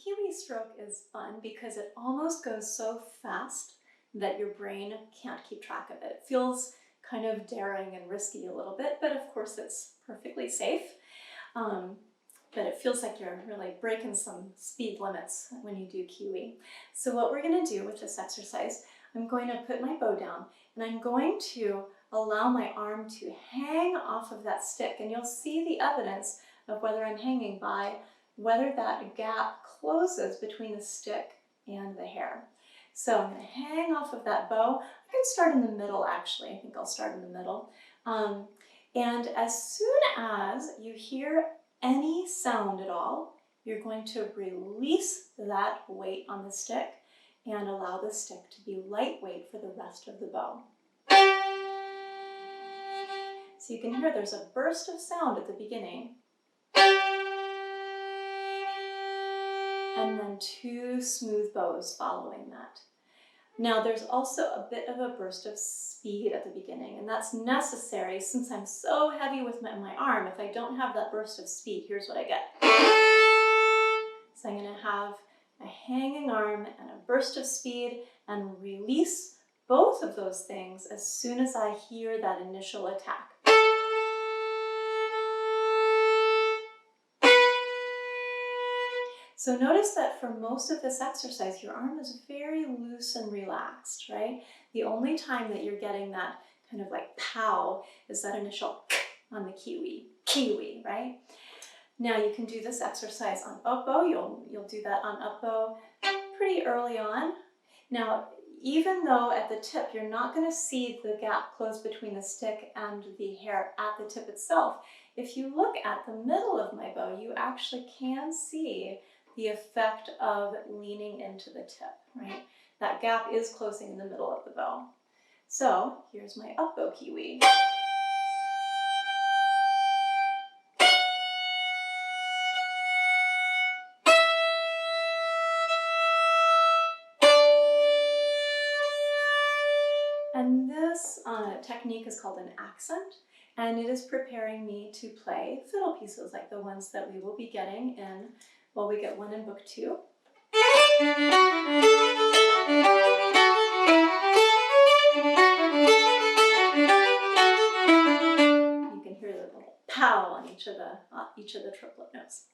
Kiwi stroke is fun because it almost goes so fast that your brain can't keep track of it. It feels kind of daring and risky a little bit, but of course it's perfectly safe. But it feels like you're really breaking some speed limits when you do Kiwi. So what we're going to do with this exercise, I'm going to put my bow down and I'm going to allow my arm to hang off of that stick, and you'll see the evidence of whether I'm hanging by whether that gap closes between the stick and the hair. So I'm going to hang off of that bow. I can start in the middle actually. I think I'll start in the middle. And as soon as you hear any sound at all, you're going to release that weight on the stick and allow the stick to be lightweight for the rest of the bow. So you can hear there's a burst of sound at the beginning, and then two smooth bows following that. Now there's also a bit of a burst of speed at the beginning, and that's necessary since I'm so heavy with my arm. If I don't have that burst of speed, here's what I get. So I'm going to have a hanging arm and a burst of speed and release both of those things as soon as I hear that initial attack. So notice that for most of this exercise, your arm is very loose and relaxed, right? The only time that you're getting that kind of like pow is that initial on the kiwi, right? Now you can do this exercise on up bow. You'll do that on up bow pretty early on. Now, even though at the tip you're not going to see the gap close between the stick and the hair at the tip itself, if you look at the middle of my bow, you actually can see the effect of leaning into the tip, right? That gap is closing in the middle of the bow. So here's my up bow Kiwi. And this technique is called an accent, and it is preparing me to play fiddle pieces like the ones that we will be getting in, well, we get one in book 2. You can hear the little pow on each of the triplet notes.